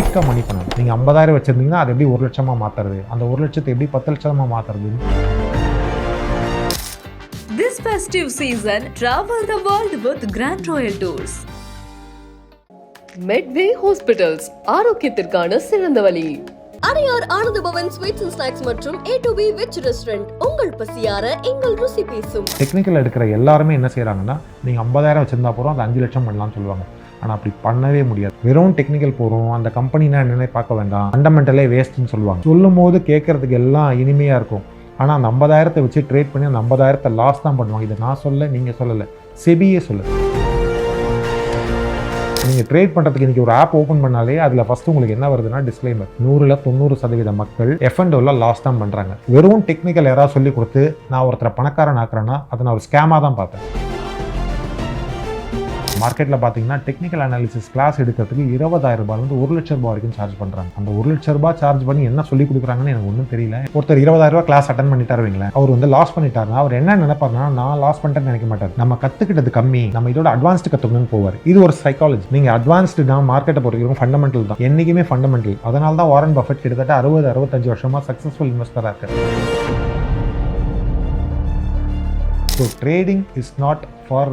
குயிக்காக மணி பண்ணணும். நீங்கள் 50,000 வச்சுருந்தீங்கன்னா அது எப்படி 1 லட்சமாக மாற்றுறது, அந்த 1 லட்சத்தை எப்படி 10 லட்சமாக மாற்றுறது. This festive season, travel the world with Grand Royal Tours. Medway Hospitals, ஆரோக்கியத்திற்கான சிறந்த வழி. Adyar Ananda Pawan sweets and snacks மற்றும் A2B வெஜ் ரெஸ்டாரண்ட். உங்கள் பசியார எங்கள் ருசி பேசும். டெக்னிக்கல் எடுக்கிற எல்லாருமே என்ன செய்கிறாங்கன்னா, நீங்கள் 50,000 வச்சிருந்தா போகிறோம், அது 5 லட்சம் பண்ணலாம்னு சொல்லுவாங்க. ஆனால் அப்படி பண்ணவே முடியாது. வெறும் டெக்னிக்கல் போகிறோம், அந்த கம்பெனினா என்னென்ன பார்க்க வேண்டாம், ஃபண்டமெண்டலே வேஸ்ட்டுன்னு சொல்லுவாங்க. சொல்லும் போது கேட்கறதுக்கு எல்லாம் இனிமையாக இருக்கும். ஆனால் அந்த 50,000 வச்சு ட்ரேட் பண்ணி அந்த 50,000 லாஸ் தான் பண்ணுவாங்க. இதை நான் சொல்ல, நீங்கள் சொல்லலை, செபியே சொல்லுது. நீங்கள் ட்ரேட் பண்ணுறதுக்கு இன்றைக்கி ஒரு ஆப் ஓப்பன் பண்ணாலே அதில் ஃபஸ்ட்டு உங்களுக்கு என்ன வருதுன்னா டிஸ்க்ளைமர். 100ல் 90% மக்கள் F&O லாஸ் தான் பண்ணுறாங்க. வெறும் டெக்னிக்கல் யாராவது சொல்லி கொடுத்து நான் ஒருத்தரை பணக்காரன் ஆக்குறேன்னா அதை நான் ஒரு ஸ்கேமாக தான் பார்ப்பேன். மார்க்கெட்டில் பார்த்தீங்கன்னா டெக்னிக்கல் அனாலிசிஸ் கிளாஸ் எடுக்கிறதுக்கு 20,000 ரூபாயிலிருந்து 1 லட்ச ரூபாய் வரைக்கும் சார்ஜ் பண்ணுறாங்க. அந்த 1 லட்ச ரூபாய் சார்ஜ் பண்ணி என்ன சொல்லி கொடுக்குறாங்கன்னு எனக்கு ஒன்றும் தெரியல. ஒருத்தர் 20,000 ரூபாய் கிளாஸ் அட்டன் பண்ணிட்டாரு வைங்களேன், அவர் வந்து லாஸ் பண்ணிட்டாருன்னா அவர் என்ன நினைப்பாருன்னா, நான் லாஸ் பண்ணிட்டேன்னு நினைக்க மாட்டார். நம்ம கற்றுக்கிட்டது கம்மி, நம்ம இதோட அட்வான்ஸ்டு கற்றுக்கணும்னு போவார். இது ஒரு சைக்காலஜி. நீங்கள் அட்வான்ஸ்டு தான் மார்க்கெட்டை பொறுத்தவரைக்கும் ஃபண்டமெண்டல் தான், என்றைக்குமே ஃபண்டமெண்டல். அதனால தான் வாரன் பஃபெட் கிட்டத்தட்ட 60-65 வருஷமாக சக்ஸஸ்ஃபுல் இன்வெஸ்டராக இருக்கார். So trading is not for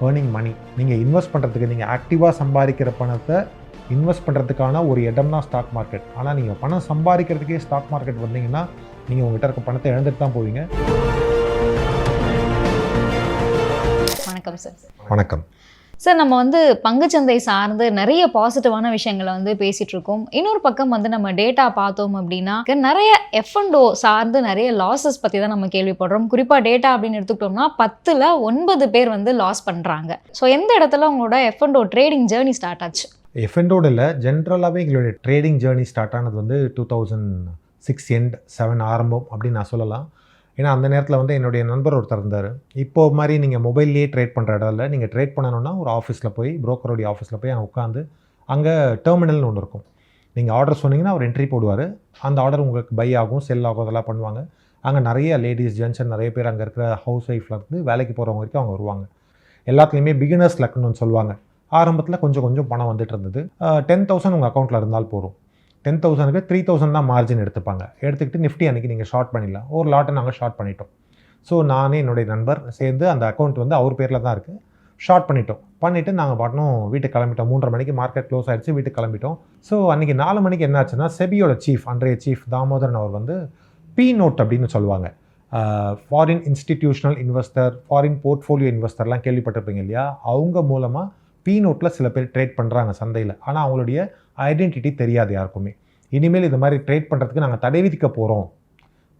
earning money. நீங்கள் இன்வெஸ்ட் பண்ணுறதுக்கு, நீங்கள் ஆக்டிவாக சம்பாதிக்கிற பணத்தை இன்வெஸ்ட் பண்ணுறதுக்கான ஒரு இடம் தான் ஸ்டாக் மார்க்கெட். ஆனால் நீங்கள் பணம் சம்பாதிக்கிறதுக்கே ஸ்டாக் மார்க்கெட் வந்தீங்கன்னா நீங்கள் உங்கள்கிட்ட இருக்க பணத்தை இழந்துட்டு தான் போவீங்க. வணக்கம் சார். வணக்கம் சார், நம்ம வந்து பங்குச்சந்தை சார்ந்து நிறைய பாசிட்டிவான விஷயங்களை வந்து பேசிட்டு இருக்கோம். இன்னொரு பக்கம் வந்து நம்ம டேட்டா பார்த்தோம் அப்படின்னா நிறைய F&O சார்ந்து நிறைய லாஸஸ் பற்றி தான் நம்ம கேள்விப்படுறோம். குறிப்பாக டேட்டா அப்படின்னு எடுத்துக்கிட்டோம்னா 10ல் 9 பேர் வந்து லாஸ் பண்ணுறாங்க. ஸோ எந்த இடத்துல உங்களோட F&O ட்ரேடிங் ஜேர்னி ஸ்டார்ட் ஆச்சு? F&O இல்லை, ஜென்ரலாகவே எங்களுடைய ட்ரேடிங் ஜேர்னி ஸ்டார்ட் ஆனது வந்து 2006 எண்ட் 7 ஆரம்பம் அப்படின்னு நான் சொல்லலாம். ஏன்னா அந்த நேரத்தில் வந்து என்னுடைய நண்பர் ஒருத்தர் இருந்தார். இப்போ மாதிரி நீங்கள் மொபைல்லேயே ட்ரேட் பண்ணுற இடம் இல்லை. நீங்கள் ட்ரேட் பண்ணணுன்னா ஒரு ஆஃபீஸில் போய், புரோக்கருடைய ஆஃபீஸில் போய் அங்கே உட்காந்து, அங்கே டெர்மினல்னு ஒன்று இருக்கும். நீங்கள் ஆர்டர் சொன்னீங்கன்னா அவர் என்ட்ரி போடுவார். அந்த ஆர்டர் உங்களுக்கு பை ஆகும், செல் ஆகும், அதெல்லாம் பண்ணுவாங்க. அங்கே நிறைய லேடிஸ், ஜென்ட்ஸ் நிறைய பேர் அங்கே இருக்கிற ஹவுஸ் ஒய்ஃபில் இருந்து வேலைக்கு போகிறவங்க வரைக்கும் அவங்க வருவாங்க. எல்லாத்துலேயுமே பிகினர்ஸ் லக்குன்னு சொல்லுவாங்க. ஆரம்பத்தில் கொஞ்சம் கொஞ்சம் பணம் வந்துட்டு இருந்தது. 10,000 உங்கள் அக்கௌண்ட்டில் இருந்தால் போதும். 10,000க்கு 3,000 தான் மார்ஜின் எடுத்துப்பாங்க. எடுத்துக்கிட்டு நிஃப்டி அன்றைக்கி நீங்கள் ஷார்ட் பண்ணிடலாம். ஒரு லாட்டை நாங்கள் ஷார்ட் பண்ணிட்டோம். ஸோ நானே என்னுடைய நண்பர் சேர்ந்து அந்த அக்கௌண்ட் வந்து அவர் பேரில் தான் இருக்குது, ஷார்ட் பண்ணிவிட்டு நாங்கள் பாட்டணும் வீட்டுக்கு கிளம்பிட்டோம். 3:30 மணிக்கு மார்க்கெட் க்ளோஸ் ஆகிடுச்சு, வீட்டுக்கு கிளம்பிட்டோம். ஸோ அன்றைக்கி 4 மணிக்கு என்ன ஆச்சுன்னா, செபியோட சீஃப், அன்றைய சீஃப் தாமோதரன் அவர் வந்து P-நோட் அப்படின்னு சொல்லுவாங்க, foreign institutional investor, foreign portfolio இன்வெஸ்டர்லாம் கேள்விப்பட்டிருப்பீங்க இல்லையா? அவங்க மூலமாக P-நோட்டில் சில பேர் ட்ரேட் பண்ணுறாங்க சந்தையில். ஆனால் அவங்களுடைய ஐடென்டிட்டி தெரியாது யாருக்குமே. இனிமேல் இது மாதிரி ட்ரேட் பண்ணுறதுக்கு நாங்கள் தடை விதிக்க போகிறோம்,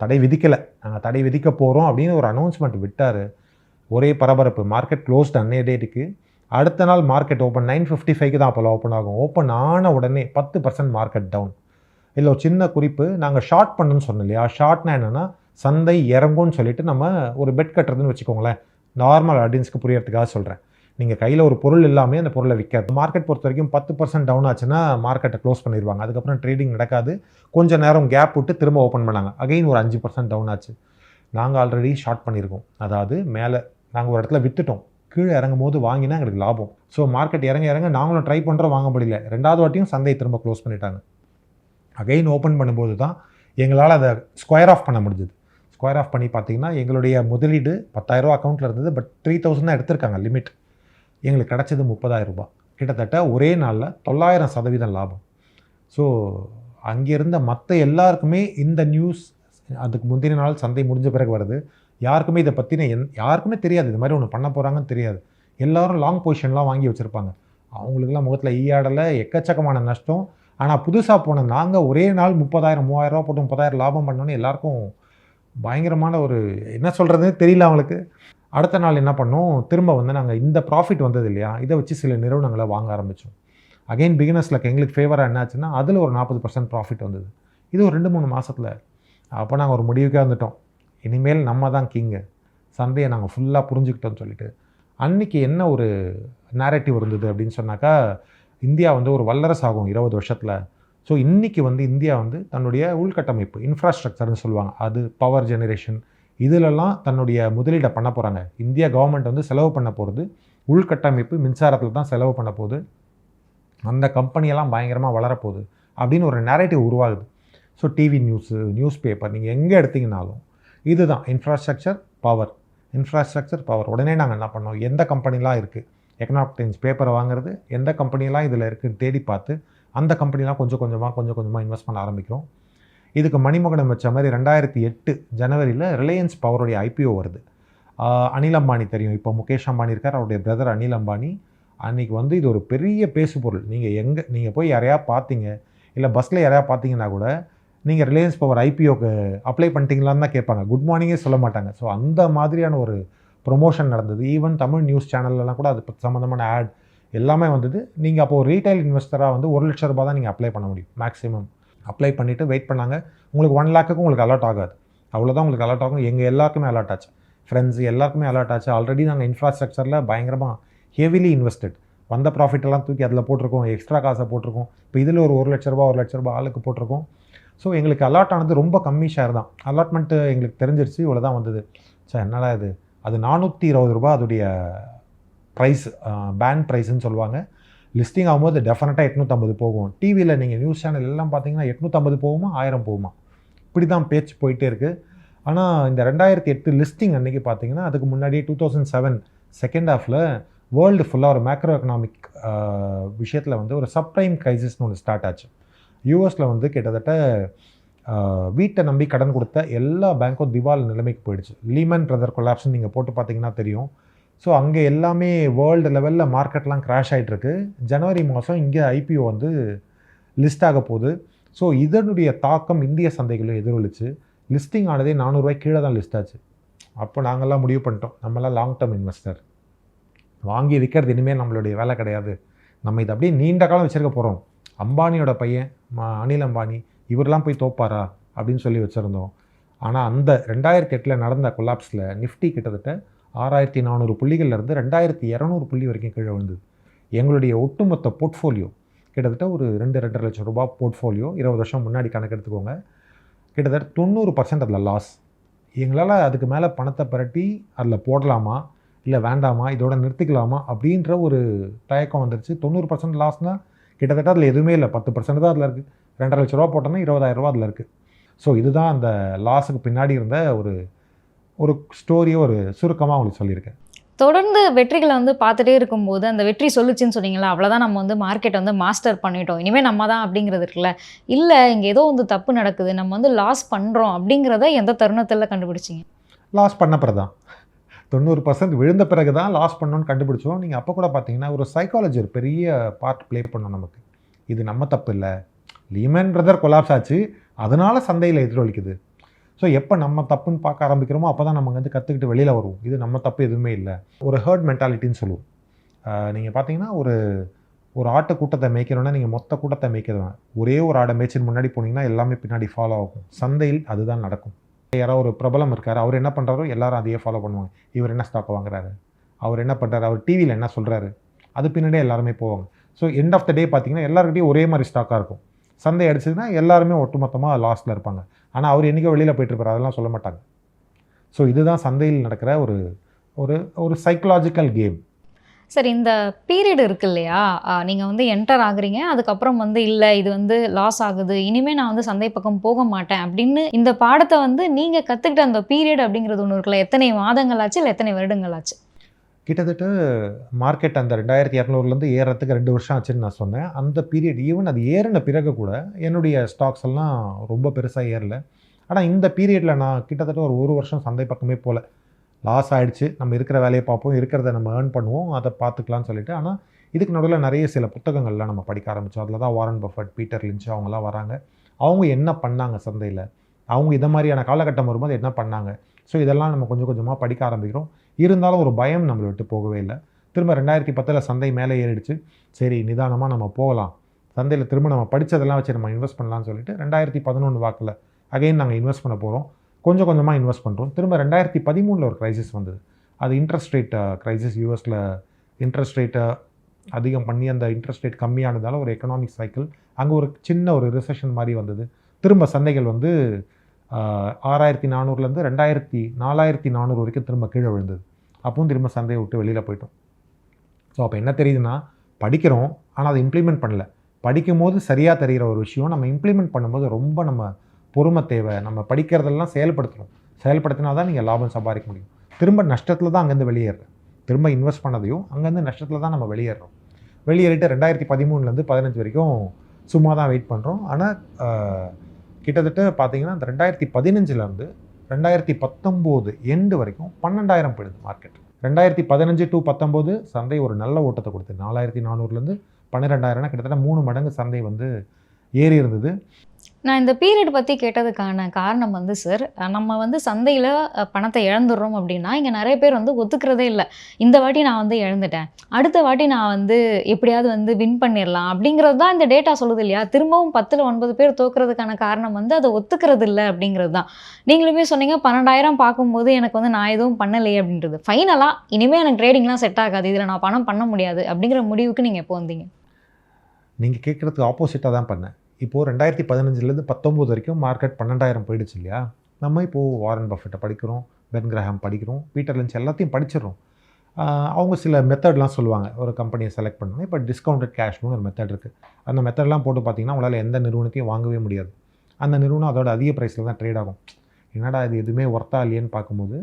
தடை விதிக்கலை, நாங்கள் தடை விதிக்க போகிறோம் அப்படின்னு ஒரு அனௌன்ஸ்மெண்ட் விட்டார். ஒரே பரபரப்பு. மார்க்கெட் க்ளோஸ்ட் அன்னைய டேட்டுக்கு. அடுத்த நாள் மார்க்கெட் ஓப்பன் 9:55 தான் அப்போ ஓப்பன் ஆகும். ஓப்பன் ஆன உடனே 10% மார்க்கெட் டவுன். இதில் ஒரு சின்ன குறிப்பு, நாங்கள் ஷார்ட் பண்ணணும்னு சொன்னோம் இல்லையா? ஷார்ட்னா என்னென்னா, சந்தை இறங்கும்னு சொல்லிட்டு நம்ம ஒரு பெட் கட்டுறதுன்னு வச்சுக்கோங்களேன். நார்மல் ஆடியன்ஸ்க்கு புரியறதுக்காக சொல்கிறேன். நீங்கள் கையில் ஒரு பொருள் இல்லாமல் அந்த பொருளை விற்காது. மார்க்கெட் பொறுத்த வரைக்கும் 10% டவுன் ஆச்சுன்னா மார்க்கெட்டை க்ளோஸ் பண்ணிடுவாங்க. அதுக்கப்புறம் ட்ரேடிங் நடக்காது. கொஞ்சம் நேரம் கேப் விட்டு திரும்ப ஓப்பன் பண்ணாங்க. அகைன் ஒரு 5% டவுன் ஆச்சு. நாங்கள் ஆல்ரெடி ஷார்ட் பண்ணியிருக்கோம். அதாவது மேலே நாங்கள் ஒரு இடத்துல விற்றுட்டோம், கீழே இறங்கும் போது வாங்கினா எங்களுக்கு லாபம். ஸோ மார்க்கெட் இறங்க நாங்களும் ட்ரை பண்ணுறோம், வாங்க முடியல. 2வது வாட்டியும் சந்தையை திரும்ப க்ளோஸ் பண்ணிட்டாங்க. அகைன் ஓப்பன் பண்ணும்போது தான் எங்களால் அதை ஸ்கொயர் ஆஃப் பண்ண முடிஞ்சது. ஸ்கொயர் ஆஃப் பண்ணி பார்த்தீங்கன்னா எங்களுடைய முதலீடு 10,000 ரூபா அக்கௌண்ட்டில் இருந்தது. பட் 3,000 தான் எடுத்திருக்காங்க லிமிட். எங்களுக்கு கிடச்சது 30,000 ரூபாய். கிட்டத்தட்ட ஒரே நாளில் 900% லாபம். ஸோ அங்கே இருந்த மற்ற எல்லாருக்குமே இந்த நியூஸ் அதுக்கு முந்தின நாள் சந்தை முடிஞ்ச பிறகு வருது. யாருக்குமே இதை பற்றின யாருக்குமே தெரியாது, இது மாதிரி ஒன்று பண்ண போகிறாங்கன்னு தெரியாது. எல்லோரும் லாங் பொசிஷன்லாம் வாங்கி வச்சுருப்பாங்க. அவங்களுக்குலாம் முகத்தில் ஈயாடலை, எக்கச்சக்கமான நஷ்டம். ஆனால் புதுசாக போன நாங்கள் ஒரே நாள் 30,000 3,000 ரூபா போட்டு 30,000 லாபம் பண்ணோன்னு எல்லாருக்கும் பயங்கரமான ஒரு என்ன சொல்கிறதுன்னு தெரியல அவங்களுக்கு. அடுத்த நாள் என்ன பண்ணோம், திரும்ப வந்து நாங்கள் இந்த ப்ராஃபிட் வந்தது இல்லையா, இதை வச்சு சில நிறுவனங்களை வாங்க ஆரம்பித்தோம். அகெயின் பிகினர்ஸில் எங்களுக்கு ஃபேவராக என்னாச்சுன்னா அதில் ஒரு 40% ப்ராஃபிட் வந்தது. இது ஒரு 2-3 மாதத்தில். அப்போ நாங்கள் ஒரு முடிவுக்கே வந்துட்டோம், இனிமேல் நம்ம தான் கிங்கு, சந்தையை நாங்கள் ஃபுல்லாக புரிஞ்சுக்கிட்டோம்னு சொல்லிட்டு. அன்றைக்கி என்ன ஒரு நேரட்டிவ் இருந்தது அப்படின்னு சொன்னாக்கா, இந்தியா வந்து ஒரு வல்லரசு ஆகும் 20 வருஷத்தில். ஸோ இன்றைக்கி வந்து இந்தியா வந்து தன்னுடைய உள்கட்டமைப்பு, இன்ஃப்ராஸ்ட்ரக்சர்னு சொல்லுவாங்க, அது பவர் ஜெனரேஷன், இதிலெல்லாம் தன்னுடைய முதலீடை பண்ண போகிறாங்க. இந்தியா கவர்மெண்ட் வந்து செலவு பண்ண போகிறது உள்கட்டமைப்பு மின்சாரத்தில் தான் செலவு பண்ண போகுது. அந்த கம்பெனியெல்லாம் பயங்கரமாக வளரப்போகுது அப்படின்னு ஒரு நரேட்டிவ் உருவாகுது. So TV news, news paper நீங்கள் எங்கே எடுத்திங்கனாலும் இதுதான் இன்ஃப்ராஸ்ட்ரக்சர் பவர். உடனே நாங்கள் என்ன பண்ணோம், எந்த கம்பெனிலாம் இருக்குது, எக்கனாமிக் டைம்ஸ் பேப்பரை வாங்குறது, எந்த கம்பெனிலாம் இதில் இருக்குதுன்னு தேடி பார்த்து அந்த கம்பெனிலாம் கொஞ்சம் கொஞ்சமாக இன்வெஸ்ட் பண்ண ஆரம்பிக்கிறோம். இதுக்கு மணிமகுடம் வச்ச மாதிரி 2008 ஜனவரியில் ரிலையன்ஸ் பவருடைய IPO வருது. அனில் அம்பானி தெரியும், இப்போ முகேஷ் அம்பானி இருக்கார், அவருடைய பிரதர் அனில் அம்பானி. அன்றைக்கி வந்து இது ஒரு பெரிய பேசுபொருள். நீங்கள் போய் யாரையா பார்த்தீங்க, இல்லை பஸ்ஸில் யாரையா பார்த்தீங்கன்னா கூட நீங்கள் ரிலையன்ஸ் பவர் IPOக்கு அப்ளை பண்ணிட்டீங்களான்னு தான் கேட்பாங்க, குட் மார்னிங்கே சொல்ல மாட்டாங்க. ஸோ அந்த மாதிரியான ஒரு ப்ரொமோஷன் நடந்தது. ஈவன் தமிழ் நியூஸ் சேனல்லலாம் கூட அது சம்மந்தமான ஆட் எல்லாமே வந்தது. நீங்கள் அப்போது ரீட்டைல் இன்வெஸ்டராக வந்து ₹1,00,000 தான் நீங்கள் அப்ளை பண்ண முடியும் மேக்ஸிமம். அப்ளை பண்ணிவிட்டு வெயிட் பண்ணாங்க. உங்களுக்கு 1 லேக்குக்கும் உங்களுக்கு அலாட் ஆகாது, அவ்வளோதான் உங்களுக்கு அலாட் ஆகும். எங்கள் எல்லாருக்குமே அலாட் ஆச்சு, ஃப்ரெண்ட்ஸ் எல்லாருக்குமே அலாட் ஆச்சு. ஆல்ரெடி நாங்கள் இன்ஃப்ராஸ்ட்ரக்சரில் பயங்கரமாக ஹெவிலி இன்வெஸ்டட், வந்த ப்ராஃபிட்டெல்லாம் தூக்கி அதில் போட்டிருக்கோம், எக்ஸ்ட்ரா காசை போட்டிருக்கோம். இப்போ இதில் ஒரு ₹1,00,000 ஆளுக்கு போட்டிருக்கோம். ஸோ எங்களுக்கு அலாட் ஆனது ரொம்ப கம்மி ஷேர் தான். அலாட்மெண்ட்டு எங்களுக்கு தெரிஞ்சிருச்சு, இவ்வளோ தான் வந்தது. சார் என்னடா இது, அது ₹420 அதோடைய ப்ரைஸ், பேன் ப்ரைஸ்ன்னு சொல்லுவாங்க. லிஸ்டிங் ஆகும்போது டெஃபினட்டாக 850 போகும். டிவியில் நீங்கள் நியூஸ் சேனல் எல்லாம் பார்த்தீங்கன்னா 850 போகுமா, 1000 போகுமா, இப்படி தான் பேச்சு போயிட்டே இருக்குது. ஆனால் இந்த 2008 லிஸ்டிங் அன்றைக்கி பார்த்தீங்கன்னா, அதுக்கு முன்னாடியே 2007 செகண்ட் ஹாஃபில் வேர்ல்டு ஃபுல்லாக ஒரு மேக்ரோ எக்கனாமிக் விஷயத்தில் வந்து ஒரு சப்ரைம் கிரைசிஸ்னு ஒன்று ஸ்டார்ட் ஆச்சு. யூஎஸில் வந்து கிட்டத்தட்ட வீட்டை நம்பி கடன் கொடுத்த எல்லா பேங்க்கும் திவால் நிலைமைக்கு போயிடுச்சு. லீமன் பிரதர் கொலாப்ஸ்ன்னு நீங்கள் போட்டு பார்த்தீங்கன்னா தெரியும். ஸோ அங்கே எல்லாமே வேர்ல்டு லெவலில் மார்க்கெட்லாம் கிராஷ் ஆகிட்டுருக்கு. ஜனவரி மாதம் இங்கே IPO வந்து லிஸ்ட் ஆக போகுது. ஸோ இதனுடைய தாக்கம் இந்திய சந்தைகளும் எதிரொலிச்சு. லிஸ்டிங் ஆனதே ₹400 கீழே தான் லிஸ்ட் ஆச்சு. அப்போ நாங்கள்லாம் முடிவு பண்ணிட்டோம், நம்மளாம் லாங் டேர்ம் இன்வெஸ்டர், வாங்கி விற்கிறது இனிமேல் நம்மளுடைய வேலை கிடையாது, நம்ம இதை அப்படியே நீண்ட காலம் வச்சுருக்க போகிறோம். அம்பானியோட பையன் அனில் அம்பானி இவரெல்லாம் போய் தோப்பாரா அப்படின்னு சொல்லி வச்சுருந்தோம். ஆனால் அந்த 2008 நடந்த கொலாப்ஸில் நிஃப்டி கிட்டத்தட்ட 6400 புள்ளிகள்லேருந்து 2200 புள்ளி வரைக்கும் கீழே விழுந்தது. எங்களுடைய ஒட்டுமொத்த போர்ட்ஃபோலியோ கிட்டத்தட்ட ஒரு ₹2-2.5 லட்சம் போர்ட்ஃபோலியோ, 20 வருஷம் முன்னாடி கணக்கு எடுத்துக்கோங்க, கிட்டத்தட்ட 90% அதில் லாஸ். எங்களால் அதுக்கு மேலே பணத்தை பிரட்டி அதில் போடலாமா இல்லை வேண்டாமா, இதோட நிறுத்திக்கலாமா அப்படின்ற ஒரு தயக்கம் வந்துருச்சு. 90% லாஸ்னால் கிட்டத்தட்ட அதில் எதுவுமே இல்லை, 10% தான் அதில் இருக்குது. ₹2.5 லட்சம் போட்டோன்னா ₹20,000 அதில் இருக்குது. ஸோ இதுதான் அந்த லாஸுக்கு பின்னாடி இருந்த ஒரு ஸ்டோரியை ஒரு சுருக்கமாக உங்களுக்கு சொல்லியிருக்கேன். தொடர்ந்து வெற்றிகளை வந்து பார்த்துட்டே இருக்கும்போது அந்த வெற்றி சொல்லுச்சுன்னு சொன்னீங்களா, அவ்வளோதான் நம்ம வந்து மார்க்கெட் வந்து மாஸ்டர் பண்ணிட்டோம், இனிமேல் நம்ம தான் அப்படிங்கிறது இருக்குல்ல. இல்லை இங்கே ஏதோ வந்து தப்பு நடக்குது, நம்ம வந்து லாஸ் பண்ணுறோம் அப்படிங்கிறத எந்த தருணத்தில் கண்டுபிடிச்சிங்க? லாஸ் பண்ண பிறகு தான், 90% விழுந்த பிறகு தான் லாஸ் பண்ணணும்னு கண்டுபிடிச்சோம். நீங்கள் அப்போ கூட பார்த்தீங்கன்னா ஒரு சைக்காலஜி ஒரு பெரிய பார்ட் ப்ளே பண்ணோம் நமக்கு. இது நம்ம தப்பு இல்லை, லீமன் பிரதர் கொலாப்ஸ் ஆச்சு, அதனால் சந்தையில் எதிரொலிக்குது. ஸோ எப்போ நம்ம தப்புன்னு பார்க்க ஆரம்பிக்கிறோமோ அப்போ தான் நம்ம வந்து கற்றுக்கிட்டு வெளியில் வருவோம். இது நம்ம தப்பு எதுவுமே இல்லை. ஒரு ஹர்ட் மென்டாலிட்டின்னு சொல்லுவோம். நீங்கள் பார்த்தீங்கன்னா ஒரு ஆட்டு கூட்டத்தை மேய்க்கிறோன்னா நீங்கள் மொத்த கூட்டத்தை மேய்க்கிறவன், ஒரே ஒரு ஆடை மேய்ச்சின்னு முன்னாடி போனீங்கன்னா எல்லாமே பின்னாடி ஃபாலோ ஆகும். சந்தையில் அதுதான் நடக்கும். யாரோ ஒரு பிரபலம் இருக்கார், அவர் என்ன பண்ணுறாரோ எல்லாரும் அதையே ஃபாலோ பண்ணுவாங்க. இவர் என்ன ஸ்டாக் வாங்குறாரு, அவர் என்ன பண்ணுறாரு, அவர் டிவியில் என்ன சொல்கிறாரு, அது பின்னாடியே எல்லாருமே போவாங்க. ஸோ எண்ட் ஆஃப் த டே பார்த்தீங்கன்னா எல்லாருக்கிட்டையும் ஒரே மாதிரி ஸ்டாக்காக இருக்கும். சந்தை அடிச்சதுன்னா எல்லாருமே ஒட்டுமொத்தமாக லாஸ்ட்டில் இருப்பாங்க. ஆனால் அவர் என்றைக்கோ வெளியில் போய்ட்டுருப்பார், அதெல்லாம் சொல்ல மாட்டாங்க. ஸோ இதுதான் சந்தையில் நடக்கிற ஒரு சைக்கலாஜிக்கல் கேம். சரி, இந்த பீரியட் இருக்கு இல்லையா, நீங்கள் வந்து என்டர் ஆகுறீங்க, அதுக்கப்புறம் வந்து இல்லை இது வந்து லாஸ் ஆகுது, இனிமேல் நான் வந்து சந்தை பக்கம் போக மாட்டேன் அப்படின்னு இந்த பாடத்தை வந்து நீங்கள் கற்றுக்கிட்ட அந்த பீரியட் அப்படிங்கிறது ஒன்று இருக்குல்ல, எத்தனை மாதங்கள் ஆச்சு இல்லை எத்தனை வருடங்கள் ஆச்சு? கிட்டத்தட்ட மார்க்கெட் அந்த 2200 ஏறத்துக்கு 2 வருஷம் ஆச்சுன்னு நான் சொன்னேன். அந்த பீரியட் ஈவன் அது ஏறின பிறகு கூட என்னுடைய ஸ்டாக்ஸ் எல்லாம் ரொம்ப பெருசாக ஏறல. ஆனால் இந்த பீரியடில் நான் கிட்டத்தட்ட ஒரு வருஷம் சந்தை பக்கமே போகல. லாஸ் ஆகிடுச்சு, நம்ம இருக்கிற வேலையை பார்ப்போம், இருக்கிறத நம்ம ஏர்ன் பண்ணுவோம், அதை பார்த்துக்கலான்னு சொல்லிட்டு. ஆனால் இதுக்கு நடுவில் நிறைய சில புத்தகங்கள்லாம் நம்ம படிக்க ஆரம்பித்தோம். அதில் தான் வாரன் பஃபட், பீட்டர் லிஞ்ச் அவங்களாம் வராங்க. அவங்க என்ன பண்ணாங்க சந்தையில், அவங்க இதை மாதிரியான காலகட்டம் வரும்போது என்ன பண்ணாங்க, ஸோ இதெல்லாம் நம்ம கொஞ்சம் கொஞ்சமாக படிக்க ஆரம்பிக்கிறோம். இருந்தாலும் ஒரு பயம் நம்மளை விட்டு போகவே இல்லை. திரும்ப 2010 சந்தை மேலே ஏறிடுச்சு. சரி நிதானமாக நம்ம போகலாம், சந்தையில் திரும்ப நம்ம படித்ததெல்லாம் வச்சு நம்ம இன்வெஸ்ட் பண்ணலாம்னு சொல்லிட்டு 2011 வாக்கில் அகைன் நாங்கள் இன்வெஸ்ட் பண்ண போகிறோம். கொஞ்சம் கொஞ்சமாக இன்வெஸ்ட் பண்ணுறோம். திரும்ப 2013 ஒரு க்ரைசிஸ் வந்தது. அது இன்ட்ரெஸ்ட் ரேட் க்ரைசிஸ். யூஎஸில் இன்ட்ரெஸ்ட் ரேட்டை அதிகம் பண்ணி அந்த இன்ட்ரெஸ்ட் ரேட் கம்மியானதால் ஒரு எக்கனாமிக் சைக்கிள், அங்கே ஒரு சின்ன ஒரு ரிசெஷன் மாதிரி வந்தது. திரும்ப சந்தைகள் வந்து 6400 4400 வரைக்கும் திரும்ப கீழே விழுந்தது. அப்பவும் திரும்ப சந்தையை விட்டு வெளியில் போயிட்டோம். ஸோ அப்போ என்ன தெரியுதுன்னா, படிக்கிறோம், ஆனால் அதை இம்ப்ளிமெண்ட் பண்ணல. படிக்கும்போது சரியாக தெரிகிற ஒரு விஷயம் நம்ம இம்ப்ளிமெண்ட் பண்ணும்போது ரொம்ப நம்ம பொறுமை தேவை. நம்ம படிக்கிறதெல்லாம் செயல்படுத்தினா தான் நீங்கள் லாபம் சம்பாதிக்க முடியும். திரும்ப நஷ்டத்தில் தான் அங்கேருந்து வெளியேறேன். திரும்ப இன்வெஸ்ட் பண்ணதையும் அங்கேருந்து நஷ்டத்தில் தான் நம்ம வெளியேறோம். வெளியேறிட்டு 2013 15 வரைக்கும் சும்மா தான் வெயிட் பண்ணுறோம். ஆனால் கிட்டத்தட்ட பார்த்தீங்கன்னா அந்த 2015 2019 எண்டு வரைக்கும் 12,000 போயிடுது மார்க்கெட். 2015 to 19 சந்தை ஒரு நல்ல ஓட்டத்தை கொடுத்து 4,400 12,000 கிட்டத்தட்ட 3 மடங்கு சந்தை வந்து ஏறி இருந்தது. நான் இந்த பீரியட் பற்றி கேட்டதுக்கான காரணம் வந்து சார், நம்ம வந்து சந்தையில் பணத்தை இழந்துடுறோம் அப்படின்னா இங்கே நிறைய பேர் வந்து ஒத்துக்கிறதே இல்லை. இந்த வாட்டி நான் வந்து இழந்துட்டேன், அடுத்த வாட்டி நான் வந்து எப்படியாவது வந்து வின் பண்ணிடலாம் அப்படிங்கிறது தான் இந்த டேட்டா சொல்லுது இல்லையா? திரும்பவும் 10ல் 9 பேர் தோக்குறதுக்கான காரணம் வந்து அதை ஒத்துக்கிறது இல்லை அப்படிங்கிறது தான். நீங்களுமே சொன்னீங்க 12,000 பார்க்கும்போது எனக்கு வந்து நான் எதுவும் பண்ணலையே அப்படின்றது. ஃபைனலாக இனிமேல் எனக்கு ட்ரேடிங்லாம் செட் ஆகாது, இதில் நான் பணம் பண்ண முடியாது அப்படிங்கிற முடிவுக்கு நீங்கள் எப்போ வந்தீங்க? நீங்கள் கேட்குறதுக்கு ஆப்போசிட்டாக தான் பண்ணேன். இப்போது 2015 19 வரைக்கும் மார்க்கெட் 12,000 போயிடுச்சு இல்லையா? நம்ம இப்போது வாரன் பஃபெட்டை படிக்கிறோம், பென் கிரஹாம் படிக்கிறோம், பீட்டர் லிஞ்ச் எல்லாத்தையும் படிச்சிடுறோம். அவங்க சில மெத்தட்லாம் சொல்லுவாங்க. ஒரு கம்பெனியை செலக்ட் பண்ணணும். இப்போ டிஸ்கவுண்டட் கேஷ்னு ஒரு மெத்தட் இருக்குது. அந்த மெத்தட்லாம் போட்டு பார்த்தீங்கன்னா உங்களால் எந்த நிறுவனத்தையும் வாங்கவே முடியாது. அந்த நிறுவனம் அதோட அதிக ப்ரைஸில் தான் ட்ரேட் ஆகும். என்னடா இது எதுவுமே ஒர்த்தா இல்லையேன்னு பார்க்கும்போது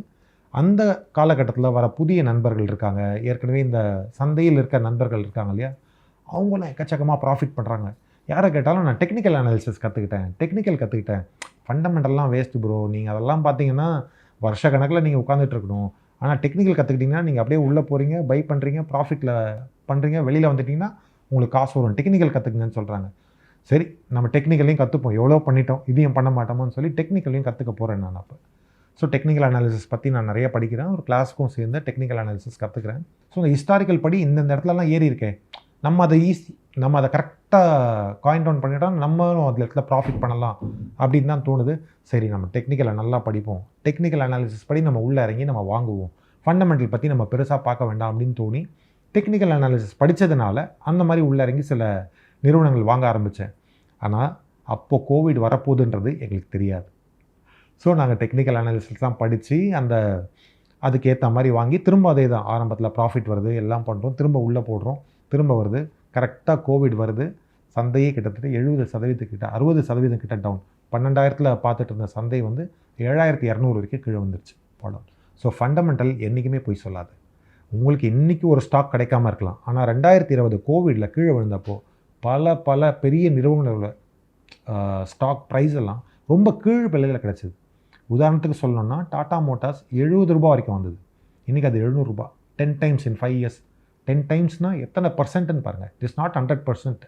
அந்த காலகட்டத்தில் வர புதிய நண்பர்கள் இருக்காங்க, ஏற்கனவே இந்த சந்தையில் இருக்க நண்பர்கள் இருக்காங்க இல்லையா? அவங்களாம் எக்கச்சக்கமாக ப்ராஃபிட் பண்ணுறாங்க. யாரை கேட்டாலும் நான் டெக்னிக்கல் அனாலிசிஸ் கற்றுக்கிட்டேன், ஃபண்டமெண்டல்லாம் வேஸ்ட்டு ப்ரோ, நீங்கள் அதெல்லாம் பார்த்தீங்கன்னா வருஷ கணக்கில் நீங்கள் உட்காந்துட்டு இருக்கணும். ஆனால் டெக்னிக்கல் கற்றுக்கிட்டிங்கன்னா நீங்கள் அப்படியே உள்ளே போகிறீங்க, பை பண்ணுறீங்க, ப்ராஃபிட்டில் பண்ணுறீங்க, வெளியில் வந்துட்டிங்கன்னா உங்களுக்கு காசு வரும், டெக்னிக்கல் கற்றுக்குங்கன்னு சொல்கிறாங்க. சரி, நம்ம டெக்னிக்கலையும் கற்றுப்போம், எவ்வளோ பண்ணிட்டோம், இதையும் பண்ண மாட்டோமோன்னு சொல்லி டெக்னிக்கலையும் கற்றுக்க போகிறேன் நான் அப்போ. ஸோ டெக்னிக்கல் அனாலிசிஸ் பற்றி நான் நிறைய படிக்கிறேன். ஒரு கிளாஸுக்கும் சேர்ந்து டெக்னிக்கல் அனாலிசிஸ் கற்றுக்கிறேன். ஸோ இந்த ஹிஸ்டாரிக்கல் படி இந்த இடத்துலலாம் ஏறி இருக்கேன், நம்ம அதை கரெக்டாக காயின் டவுன் பண்ணிட்டோம், நம்மளும் அதில் இடத்துல ப்ராஃபிட் பண்ணலாம் அப்படின்னு தான் தோணுது. சரி, நம்ம டெக்னிக்கலை நல்லா படிப்போம், டெக்னிக்கல் அனாலிசிஸ் படி நம்ம உள்ளே இறங்கி நம்ம வாங்குவோம், ஃபண்டமெண்டல் பற்றி நம்ம பெருசாக பார்க்க வேண்டாம் அப்படின்னு தோணி டெக்னிக்கல் அனாலிசிஸ் படித்ததுனால அந்த மாதிரி உள்ளே இறங்கி சில நிறுவனங்கள் வாங்க ஆரம்பித்தேன். ஆனால் அப்போது கோவிட் வரப்போகுதுன்றது எங்களுக்கு தெரியாது. ஸோ நாங்கள் டெக்னிக்கல் அனாலிசிஸ்லாம் படித்து அதுக்கேற்ற மாதிரி வாங்கி திரும்ப அதே தான், ஆரம்பத்தில் ப்ராஃபிட் வருது, எல்லாம் பண்ணுறோம், திரும்ப உள்ளே போடுறோம், திரும்ப வருது. கரெக்டாக கோவிட் வருது, சந்தையே கிட்டத்தட்ட 70% கிட்ட 60% கிட்ட டவுன். 12,000 பார்த்துட்டு இருந்த சந்தை வந்து 7,200 வரைக்கும் கீழே வந்துருச்சு படம். ஸோ ஃபண்டமெண்டல் என்றைக்குமே போய் சொல்லாது. உங்களுக்கு இன்றைக்கி ஒரு ஸ்டாக் கிடைக்காம இருக்கலாம், ஆனால் 2020 கோவிடில் கீழே விழுந்தப்போ பல பெரிய நிறுவனங்களோட ஸ்டாக் ப்ரைஸ் எல்லாம் ரொம்ப கீழ் விலையில் கிடச்சிது. உதாரணத்துக்கு சொல்லணும்னா டாடா மோட்டார்ஸ் 70 ரூபா வரைக்கும் வந்தது, இன்றைக்கி அது 700 ரூபா. 10 times in 5 years. 10 timesனால் எத்தனை பர்சன்ட்னு பாருங்கள். It is not 100%,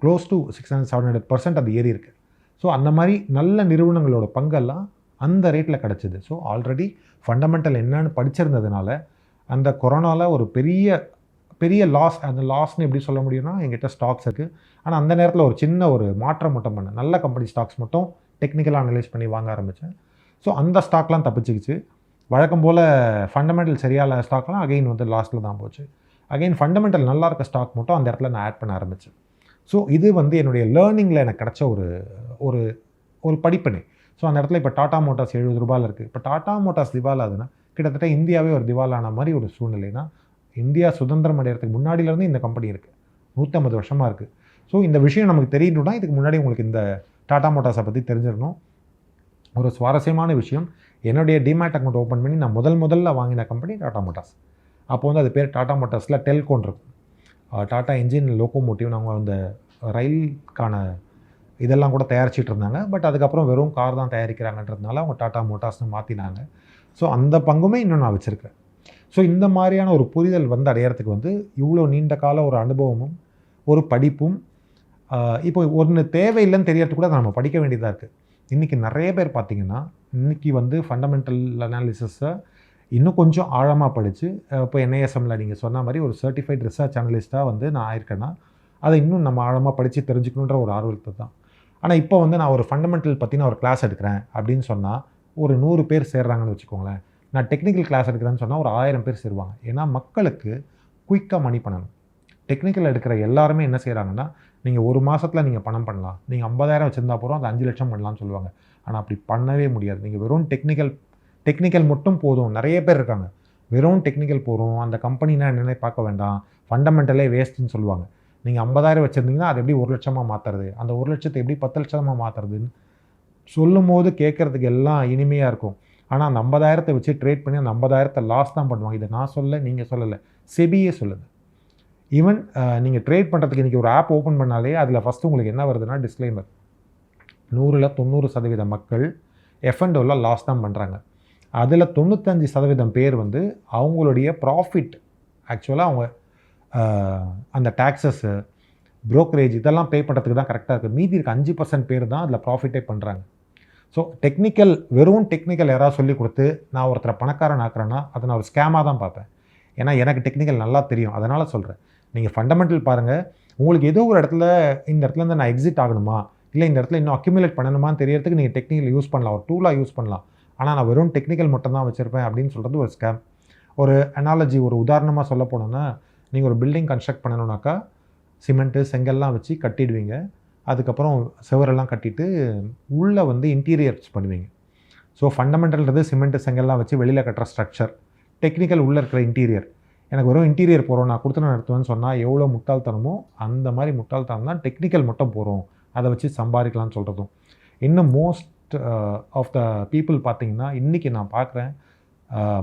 close to 600-700% அது ஏறி இருக்குது. ஸோ அந்த மாதிரி நல்ல நிறுவனங்களோட பங்கெல்லாம் அந்த ரேட்டில் கிடச்சிது. ஸோ ஆல்ரெடி ஃபண்டமெண்டல் என்னன்னு படிச்சிருந்ததுனால அந்த கொரோனாவில் ஒரு பெரிய லாஸ், அந்த லாஸ்ன்னு எப்படி சொல்ல முடியும்னா எங்கிட்ட ஸ்டாக்ஸ் இருக்குது, ஆனால் அந்த நேரத்தில் ஒரு சின்ன ஒரு மாற்றம் மட்டும் பண்ணேன். நல்ல கம்பெனி ஸ்டாக்ஸ் மட்டும் டெக்னிக்கலாக அனலைஸ் பண்ணி வாங்க ஆரம்பித்தேன். ஸோ அந்த ஸ்டாக்லாம் தப்பிச்சிக்கிச்சு. வழக்கம் போல் ஃபண்டமெண்டல் சரியான ஸ்டாக்லாம் அகைன் வந்து லாஸ்ட்டில் தான் போச்சு. அகைன் ஃபண்டமெண்டல் நல்லா இருக்க ஸ்டாக் மட்டும் அந்த இடத்துல நான் ஆட் பண்ண ஆரம்பித்தேன். ஸோ இது வந்து என்னுடைய லேர்னிங்கில் எனக்கு கிடச்ச ஒரு ஒரு படிப்பினை. ஸோ அந்த இடத்துல இப்போ டாடா மோட்டார்ஸ் 70 ரூபாயில் இருக்குது. இப்போ டாடா மோட்டார்ஸ் திவாலாகுதுன்னா கிட்டத்தட்ட இந்தியாவே ஒரு திவாலான மாதிரி ஒரு சூழ்நிலைனா, இந்தியா சுதந்திரம் அடைகிறதுக்கு முன்னாடியிலேருந்து இந்த கம்பெனி இருக்குது, 150 வருஷமாக இருக்குது. ஸோ இந்த விஷயம் நமக்கு தெரியணும்னா இதுக்கு முன்னாடி உங்களுக்கு இந்த டாடா மோட்டார்ஸை பற்றி தெரிஞ்சிடணும். ஒரு சுவாரஸ்யமான விஷயம், என்னுடைய டிமேட் அக்கௌண்ட் ஓப்பன் பண்ணி நான் முதல்ல வாங்கின கம்பெனி டாடா மோட்டார்ஸ். அப்போ வந்து அது பேர் டாடா மோட்டார்ஸில் டெல்கோன் இருக்கும், டாடா இன்ஜின் லோகோமோட்டிவ். அவங்க அந்த ரயிலுக்கான இதெல்லாம் கூட தயாரிச்சிட்டு இருந்தாங்க. பட் அதுக்கப்புறம் வெறும் கார் தான் தயாரிக்கிறாங்கன்றதுனால அவங்க டாடா மோட்டார்ஸ்னு மாற்றினாங்க. ஸோ அந்த பங்குமே இன்னும் நான் வச்சுருக்கேன். ஸோ இந்த மாதிரியான ஒரு புரிதல் வந்து அடையிறதுக்கு வந்து இவ்வளோ நீண்ட கால ஒரு அனுபவமும் ஒரு படிப்பும், இப்போ ஒன்று தேவையில்லைன்னு தெரியறதுக்கு கூட நம்ம படிக்க வேண்டியதாக இருக்குது. இன்றைக்கி நிறைய பேர் பார்த்திங்கன்னா இன்றைக்கி வந்து ஃபண்டமெண்டல் அனாலிசிஸை இன்னும் கொஞ்சம் ஆழமாக படித்து, இப்போ என்ஐஎஸ்எம்மில் நீங்கள் சொன்ன மாதிரி ஒரு சர்டிஃபைட் ரிசர்ச் அனலிஸ்ட்டாக வந்து நான் ஆயிருக்கேன்னா அதை இன்னும் நம்ம ஆழமாக படித்து தெரிஞ்சுக்கணுன்ற ஒரு ஆர்வத்தை தான். ஆனால் இப்போ வந்து நான் ஒரு ஃபண்டமெண்டல் பற்றின ஒரு கிளாஸ் எடுக்கிறேன் அப்படின்னு சொன்னால் ஒரு 100 பேர் சேர்றாங்கன்னு வச்சுக்கோங்களேன். நான் டெக்னிக்கல் கிளாஸ் எடுக்கிறேன்னு சொன்னால் ஒரு 1000 பேர் சேருவாங்க. ஏன்னா மக்களுக்கு குயிக்காக மணி பண்ணணும். டெக்னிக்கல் எடுக்கிற எல்லாருமே என்ன செய்கிறாங்கன்னா, நீங்கள் ஒரு மாதத்தில் நீங்கள் பணம் பண்ணலாம், நீங்கள் 50,000 வச்சுருந்தா போகிறோம், அது 5 லட்சம் பண்ணலாம்னு சொல்லுவாங்க. ஆனால் அப்படி பண்ணவே முடியாது. நீங்கள் வெறும் டெக்னிக்கல் மட்டும் போதும். நிறைய பேர் இருக்காங்க வெறும் டெக்னிக்கல் போகிறோம், அந்த கம்பெனினா என்னென்ன பார்க்க வேண்டாம், ஃபண்டமெண்டலே வேஸ்ட்டுன்னு சொல்லுவாங்க. நீங்கள் 50,000 வச்சுருந்தீங்கன்னா அது எப்படி 1 லட்சமாக மாற்றுறது, அந்த 1 லட்சத்தை எப்படி 10 லட்சமாக மாற்றுறதுன்னு சொல்லும் போது கேட்குறதுக்கு எல்லாம் இனிமையாக இருக்கும். ஆனால் அந்த 50,000 வச்சு ட்ரேட் பண்ணி அந்த 50,000 லாஸ் தான் பண்ணுவாங்க. இதை நான் சொல்ல, நீங்கள் சொல்லலை, செபியே சொல்லுது. ஈவன் நீங்கள் ட்ரேட் பண்ணுறதுக்கு இன்றைக்கி ஒரு ஆப் ஓப்பன் பண்ணாலே அதில் ஃபஸ்ட்டு உங்களுக்கு என்ன வருதுன்னா டிஸ்க்ளைமர், 100ல் 90% மக்கள் F&Oவில் லாஸ் தான் பண்ணுறாங்க. அதில் 95% பேர் வந்து அவங்களுடைய ப்ராஃபிட் ஆக்சுவலாக அவங்க அந்த டேக்ஸஸ்ஸு, ப்ரோக்கரேஜ் இதெல்லாம் பே பண்ணுறதுக்கு தான் கரெக்டாக இருக்குது. மீதி இருக்க 5% பேர் தான் அதில் ப்ராஃபிட்டே பண்ணுறாங்க. ஸோ டெக்னிக்கல், வெறும் டெக்னிக்கல் யாராவது சொல்லி கொடுத்து நான் ஒருத்தரை பணக்காரன் ஆக்குறேன்னா அதை நான் ஒரு ஸ்கேமாக தான் பார்ப்பேன். ஏன்னா எனக்கு டெக்னிக்கல் நல்லா தெரியும், அதனால் சொல்கிறேன். நீங்கள் ஃபண்டமெண்டல் பாருங்கள், உங்களுக்கு ஏதோ ஒரு இடத்துல இந்த இடத்துலேருந்து நான் எக்ஸிட் ஆகணுமா, இல்லை இந்த இடத்துல இன்னும் அக்யூமுலேட் பண்ணணுமான்னு தெரியறதுக்கு நீங்கள் டெக்னிக்கல் யூஸ் பண்ணலாம், ஒரு டூலாக யூஸ் பண்ணலாம். ஆனால் நான் வெறும் டெக்னிக்கல் மட்டும் தான் வச்சுருப்பேன் அப்படின்னு சொல்கிறது ஒரு ஸ்கேம். ஒரு அனாலஜி, ஒரு உதாரணமாக சொல்ல போனோன்னா, நீங்கள் ஒரு பில்டிங் கன்ஸ்ட்ரக்ட் பண்ணணுன்னாக்கா சிமெண்ட்டு செங்கல்லாம் வச்சு கட்டிடுவீங்க. அதுக்கப்புறம் செவரெல்லாம் கட்டிட்டு உள்ளே வந்து இன்டீரியர்ஸ் பண்ணுவீங்க. ஸோ ஃபண்டமெண்டல்ன்றது சிமெண்ட்டு செங்கல்லாம் வச்சு வெளியில் கட்டுற ஸ்ட்ரக்சர், டெக்னிக்கல் உள்ளே இருக்கிற இன்டீரியர். எனக்கு வெறும் இன்டீரியர் போகிறோம், நான் கொடுத்து நான் நடத்துவேன்னு சொன்னால் எவ்வளோ முட்டாள்தனமோ அந்த மாதிரி முட்டாள்தனம் தான் டெக்னிக்கல் மட்டும் போகிறோம், அதை வச்சு சம்பாதிக்கலாம்னு சொல்கிறதும். இன்னும் மோஸ்ட் ஆஃப் த பீப்புள் பார்த்திங்கன்னா இன்றைக்கி நான் பார்க்குறேன்